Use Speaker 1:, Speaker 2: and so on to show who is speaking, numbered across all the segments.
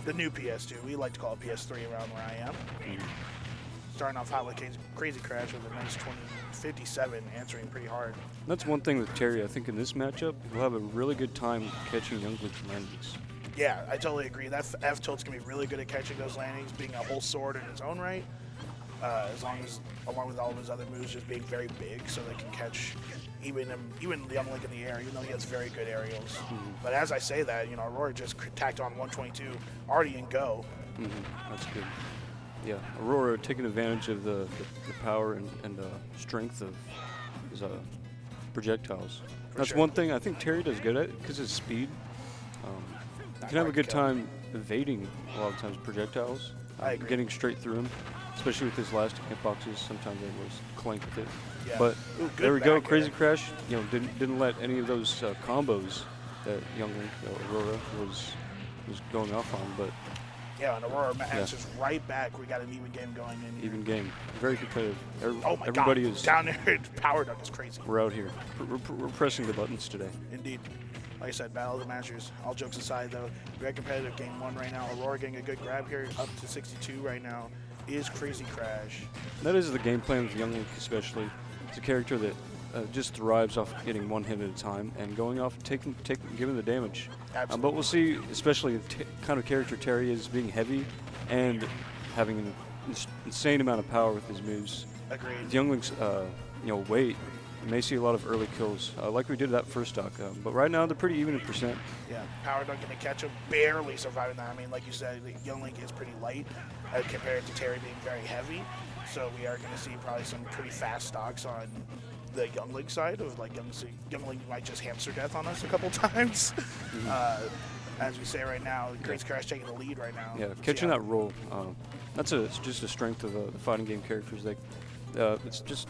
Speaker 1: The new PS2. We like to call it PS3 around where I am. Starting off hot with Crazy Crash with a nice 2057, answering pretty hard.
Speaker 2: That's one thing with Terry. I think in this matchup, he'll have a really good time catching Youngling's landings.
Speaker 1: Yeah, I totally agree. That F-tilt's going to be really good at catching those landings, being a whole sword in its own right, along with all of his other moves just being very big, so they can catch even the Youngling in the air, even though he has very good aerials. But as I say that, you know, Aurora just tacked on 122, already in go.
Speaker 2: That's good. Yeah, Aurora taking advantage of the power and strength of his projectiles. That's one thing I think Terry does good at, because his speed. You can have a good time evading a lot of times projectiles, getting straight through them, especially with his last hitboxes. Sometimes they was clank with it.
Speaker 1: Yeah.
Speaker 2: But there we go, Crazy Crash. You know, didn't let any of those combos that Youngling Aurora was going off on, but.
Speaker 1: Yeah, and Aurora answers right back. We got an even game going in here.
Speaker 2: Even game. Very competitive.
Speaker 1: Oh my
Speaker 2: Everybody
Speaker 1: God.
Speaker 2: is
Speaker 1: down there. Power Duck is crazy.
Speaker 2: We're out here. We're pressing the buttons today.
Speaker 1: Indeed. Like I said, Battle of the Masters. All jokes aside, though, very competitive game one right now. Aurora getting a good grab here, up to 62 right now, is Crazy Crash.
Speaker 2: That is the game plan with Younglink especially. It's a character that just thrives off getting one hit at a time and going off, giving the damage.
Speaker 1: Absolutely.
Speaker 2: But we'll see, especially the kind of character Terry is, being heavy and having an insane amount of power with his moves.
Speaker 1: Agreed.
Speaker 2: The Youngling's weight, you may see a lot of early kills, like we did that first stock. But right now they're pretty even in percent.
Speaker 1: Yeah, Power Dunk going to catch him, barely surviving that. I mean, like you said, Youngling is pretty light compared to Terry being very heavy. So we are going to see probably some pretty fast stocks on the Youngling side of like Youngling might just hamster death on us a couple times. As we say right now, Crazy Crash taking the lead right now.
Speaker 2: Yeah, catching that roll. It's just a strength of the fighting game characters. It's just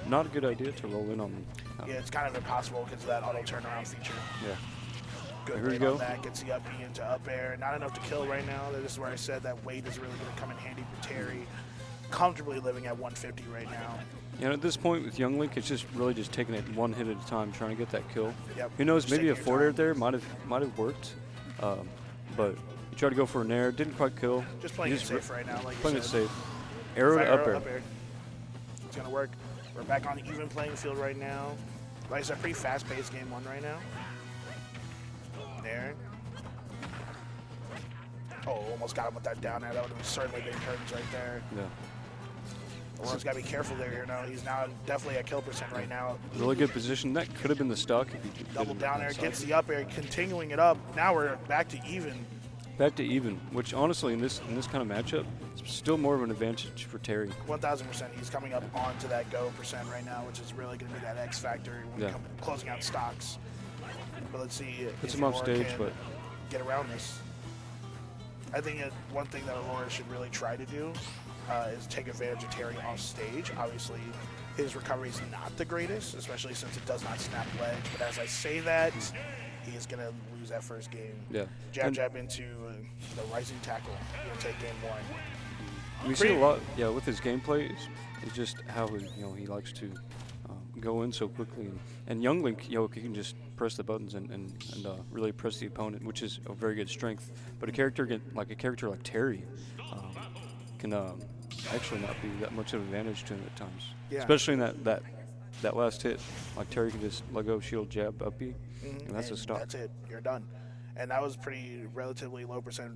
Speaker 2: not a good idea to roll in on them.
Speaker 1: Yeah, it's kind of impossible because of that auto turnaround feature.
Speaker 2: Yeah.
Speaker 1: Good
Speaker 2: Here we
Speaker 1: rate
Speaker 2: go.
Speaker 1: on that, gets the up B into up air. Not enough to kill right now. This is where I said that weight is really going to come in handy for Terry. Comfortably living at 150 right now.
Speaker 2: And at this point with Younglink, it's just really just taking it one hit at a time, trying to get that kill.
Speaker 1: Yep.
Speaker 2: Who knows?
Speaker 1: Just
Speaker 2: Maybe a
Speaker 1: taking your
Speaker 2: forward air
Speaker 1: time.
Speaker 2: there might have worked, but he tried to go for an air, didn't quite kill.
Speaker 1: Just playing it safe right now, like
Speaker 2: playing
Speaker 1: you
Speaker 2: it
Speaker 1: said.
Speaker 2: safe. Arrow to up air.
Speaker 1: It's going to work. We're back on the even playing field right now. Like I said, pretty fast-paced game one right now. There. Oh, almost got him with that down air. That would have certainly been curtains right there.
Speaker 2: Yeah.
Speaker 1: Aurora's got to be careful there. You know, he's now definitely at kill percent right now.
Speaker 2: Really good position. That could have been the stock if he
Speaker 1: Double
Speaker 2: didn't
Speaker 1: down air,
Speaker 2: outside.
Speaker 1: gets the up air, continuing it up. Now we're back to even.
Speaker 2: Back to even, which honestly in this kind of matchup, it's still more of an advantage for Terry.
Speaker 1: 1,000%. He's coming up onto that go percent right now, which is really going to be that X factor when closing out stocks. But let's see.
Speaker 2: Puts
Speaker 1: if
Speaker 2: him off
Speaker 1: Aurora
Speaker 2: stage,
Speaker 1: can
Speaker 2: but
Speaker 1: get around this. I think one thing that Aurora should really try to do is take advantage of Terry off stage. Obviously, his recovery is not the greatest, especially since it does not snap ledge. But as I say that, he is going to lose that first game.
Speaker 2: Yeah.
Speaker 1: Jab into the rising tackle. He'll take game one.
Speaker 2: We see a lot, with his gameplay. It's just how he likes to go in so quickly. And Younglink, he can just press the buttons and really press the opponent, which is a very good strength. But a character like Terry can actually not be that much of an advantage to him at times. Yeah. Especially in that last hit, like Terry can just let go, shield, jab, up B, and that's a stop.
Speaker 1: That's it. You're done. And that was pretty relatively low percent,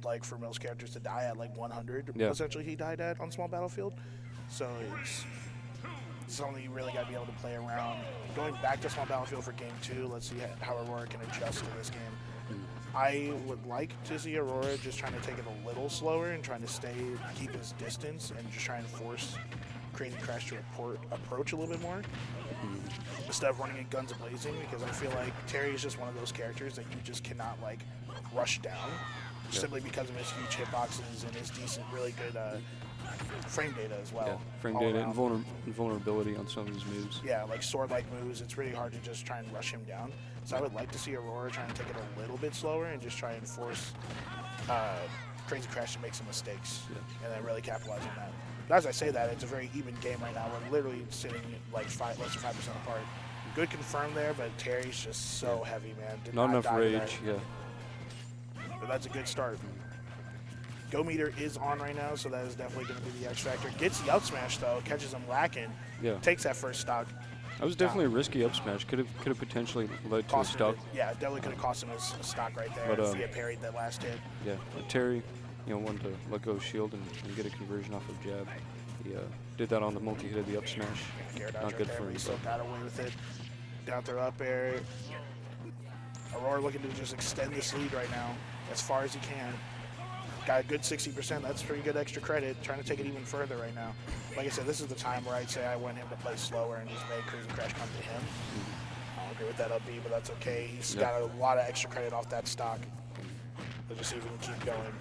Speaker 1: like for most characters to die at like 100.
Speaker 2: Yeah.
Speaker 1: Essentially, he died at on small battlefield. So it's something you really got to be able to play around. Going back to small battlefield for game two, let's see how Aurora can adjust to this game. I would like to see Aurora just trying to take it a little slower and trying to keep his distance and just trying to force Crazy Crash to approach a little bit more instead of running it guns blazing, because I feel like Terry is just one of those characters that you just cannot like rush down simply because of his huge hitboxes and his decent, really good frame data as well.
Speaker 2: Yeah, frame data and vulnerability on some of his moves.
Speaker 1: Yeah, like sword-like moves, it's really hard to just try and rush him down. So I would like to see Aurora try and take it a little bit slower and just try and force Crazy Crash to make some mistakes and then really capitalize on that. But as I say that, it's a very even game right now. We're literally sitting like less than 5% apart. Good confirm there, but Terry's just so heavy, man.
Speaker 2: Not enough rage,
Speaker 1: But that's a good start. Go meter is on right now, so that is definitely going to be the X factor. Gets the up smash though, catches him lacking.
Speaker 2: Yeah.
Speaker 1: Takes that first stock.
Speaker 2: That was definitely a risky up smash. Could have potentially led to a
Speaker 1: Cost
Speaker 2: stock.
Speaker 1: him, yeah, definitely could have cost him his stock right there
Speaker 2: But,
Speaker 1: if he had parried that last hit.
Speaker 2: Yeah, but Terry, wanted to let go of shield and get a conversion off of jab. He did that on the multi-hit of the up smash. Not good for him.
Speaker 1: He still got away with it. Down throw up air. Aurora looking to just extend this lead right now as far as he can. Got a good 60%. That's pretty good extra credit. Trying to take it even further right now. Like I said, this is the time where I'd say I want him to play slower and just make Crazy Crash come to him. I don't agree with that up B, but that's okay. He's got a lot of extra credit off that stock. Let's just see if we can keep going.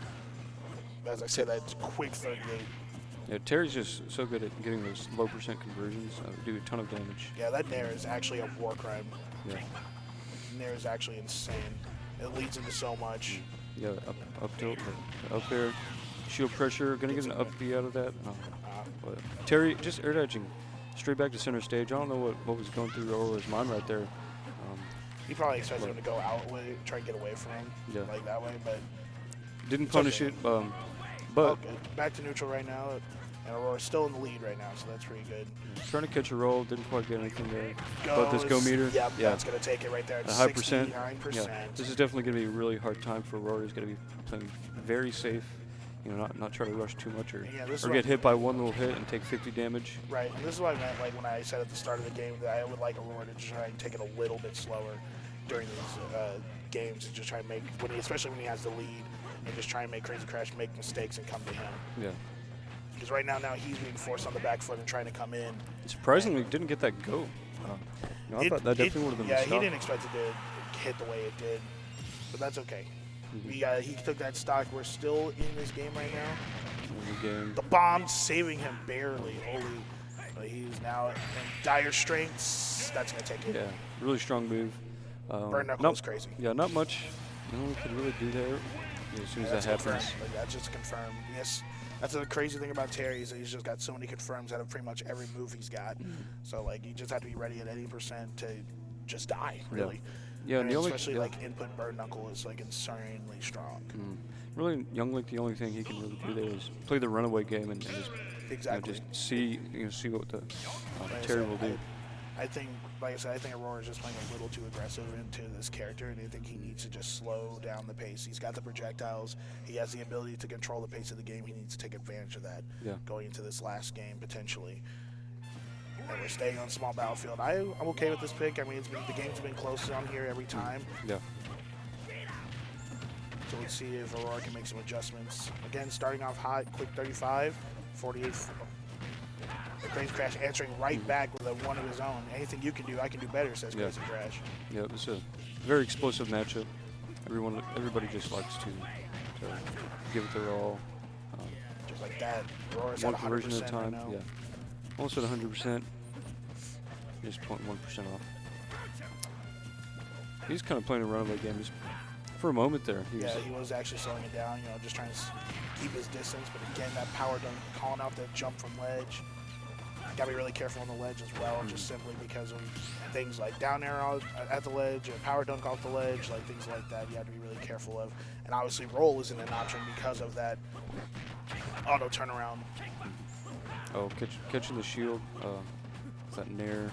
Speaker 1: As I said, that's quick 38.
Speaker 2: Yeah, Terry's just so good at getting those low percent conversions. Do a ton of damage.
Speaker 1: Yeah, that Nair is actually a war crime.
Speaker 2: Yeah.
Speaker 1: Nair is actually insane. It leads into so much.
Speaker 2: Yeah, up tilt, up air, shield pressure. Gonna get an up B out of that. But Terry just air dodging straight back to center stage. I don't know what was going through Aurora's mind right there.
Speaker 1: He probably expected him to go out with it, try and get away from him, like that way, but
Speaker 2: didn't punish it. But
Speaker 1: okay. Back to neutral right now, and Aurora's still in the lead right now, so that's pretty good.
Speaker 2: Trying to catch a roll, didn't quite get anything there. But this go meter,
Speaker 1: yeah, that's gonna take it right there. At
Speaker 2: a high percent.
Speaker 1: 69%.
Speaker 2: Yeah, this is definitely gonna be a really hard time for Aurora. He's gonna be playing very safe. Not try to rush too much or get hit by one little hit and take 50 damage.
Speaker 1: Right, and this is what I meant, like when I said at the start of the game that I would like Aurora to try and take it a little bit slower during these games and just try and make, especially when he has the lead, and just try and make Crazy Crash make mistakes and come to him.
Speaker 2: Yeah.
Speaker 1: Because right now he's being forced on the back foot and trying to come in.
Speaker 2: Surprisingly, didn't get that go. I thought that definitely would have been
Speaker 1: yeah,
Speaker 2: a stop.
Speaker 1: he didn't expect it to hit the way it did, but that's okay. He took that stock. We're still in this game right now. The bomb saving him barely. But he's now in dire straits. That's going to take it.
Speaker 2: Yeah, really strong move.
Speaker 1: Burn knuckle is crazy.
Speaker 2: Yeah, not much. No one could really do there as soon as that happens.
Speaker 1: That's just confirmed. Yes, that's the crazy thing about Terry is that he's just got so many confirms out of pretty much every move he's got. So like you just have to be ready at any percent to just die, really.
Speaker 2: Yeah,
Speaker 1: and especially like input burn knuckle is like insanely strong.
Speaker 2: Really, Young Link, the only thing he can really do there is play the runaway game and just just see what the Terry will do.
Speaker 1: I think, like I said, I think Aurora is just playing a little too aggressive into this character, and I think he needs to just slow down the pace. He's got the projectiles. He has the ability to control the pace of the game. He needs to take advantage of that going into this last game, potentially. And we're staying on small battlefield. I'm okay with this pick. I mean, the game's been close on here every time.
Speaker 2: Yeah.
Speaker 1: So let's see if Aurora can make some adjustments. Again, starting off hot, quick 35, 48. The Crazy Crash answering right back with a one of his own. Anything you can do, I can do better, says Crazy Crash.
Speaker 2: Yeah, it was a very explosive matchup. Everybody just likes to give it their all.
Speaker 1: Just like that. Aurora's
Speaker 2: one
Speaker 1: at 100%
Speaker 2: conversion at a time.
Speaker 1: right now.
Speaker 2: Yeah. Almost at 100%. Just 0.1% off. He's kind of playing a runaway game. For a moment there.
Speaker 1: He was actually slowing it down, just trying to keep his distance. But again, that power dunk, calling out that jump from ledge. Got to be really careful on the ledge as well, just simply because of things like down arrow at the ledge, or power dunk off the ledge, like things like that. You have to be really careful of. And obviously, roll isn't an option because of that auto turnaround.
Speaker 2: Oh, catching the shield. That nair.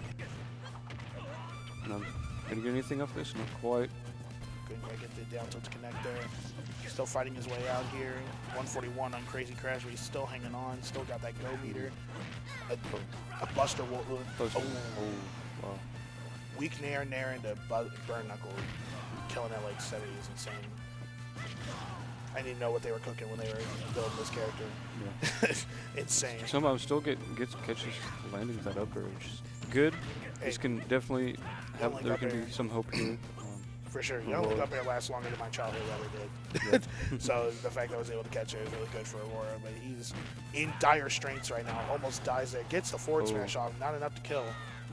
Speaker 2: Gonna get anything off this? Not quite.
Speaker 1: Couldn't quite get the down tilt to connect there. Still fighting his way out here. 141 on Crazy Crash, but he's still hanging on. Still got that go meter. A buster will.
Speaker 2: Wow.
Speaker 1: Weak nair into burn knuckle. Killing at like 70 is insane. I didn't know what they were cooking when they were building this character. Yeah. Insane.
Speaker 2: Somehow still catches landing with that up air, which is good. This can definitely have. There can be some hope here.
Speaker 1: For sure. Young Link up air lasts longer than my childhood ever did. So the fact that I was able to catch it is really good for Aurora. But he's in dire straits right now. Almost dies there. Gets the forward smash off. Not enough to kill.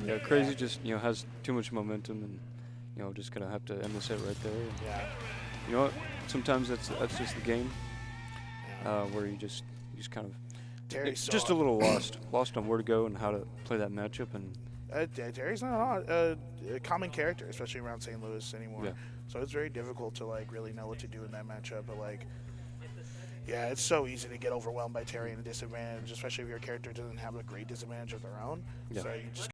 Speaker 2: Yeah, Crazy just has too much momentum and just gonna have to end the set right there.
Speaker 1: Yeah.
Speaker 2: You know what? Sometimes that's just the game where you just kind of just a little lost on where to go and how to play that matchup. And
Speaker 1: Terry's not a common character, especially around St. Louis anymore.
Speaker 2: Yeah.
Speaker 1: So it's very difficult to really know what to do in that matchup. But Yeah, it's so easy to get overwhelmed by Terry and a disadvantage, especially if your character doesn't have a great disadvantage of their own.
Speaker 2: Yeah.
Speaker 1: So you just